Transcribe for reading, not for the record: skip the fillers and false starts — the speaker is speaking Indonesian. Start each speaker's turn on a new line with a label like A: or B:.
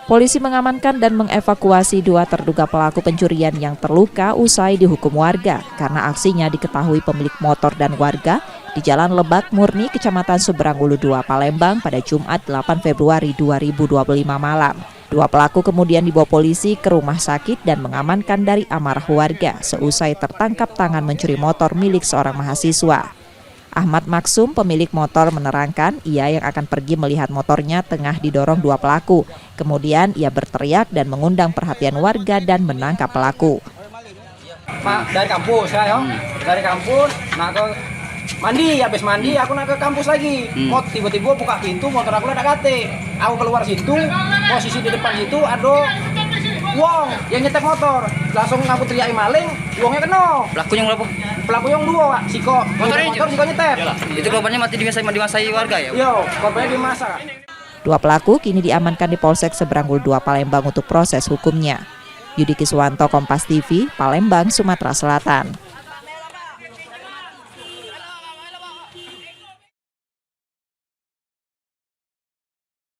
A: Polisi mengamankan dan mengevakuasi 2 terduga pelaku pencurian yang terluka usai dihukum warga karena aksinya diketahui pemilik motor dan warga di Jalan Lebak Murni, Kecamatan Seberang Ulu 2, Palembang pada Jumat 8 Februari 2025 malam. 2 pelaku kemudian dibawa polisi ke rumah sakit dan mengamankan dari amarah warga seusai tertangkap tangan mencuri motor milik seorang mahasiswa. Ahmad Maksum, pemilik motor, menerangkan ia yang akan pergi melihat motornya tengah didorong 2 pelaku. Kemudian ia berteriak dan mengundang perhatian warga dan menangkap pelaku.
B: Pak, dari kampus ya, dari kampus, nah ke mandi, habis mandi aku nak ke kampus lagi. Tiba-tiba buka pintu, motor aku ada kate. Aku keluar situ, posisi di depan situ ada uang yang nyetek motor. Langsung aku teriak maling, uangnya kena.
C: Pelakunya berapa?
B: Pelaku yang 2, Siko. Motor juga nyetek.
C: Itu korbannya mati dimasai warga ya?
B: Yo, korbannya dimasak.
A: 2 pelaku kini diamankan di Polsek Seberang Ulu 2 Palembang untuk proses hukumnya. Yudi Kiswanto, Kompas TV, Palembang, Sumatera Selatan.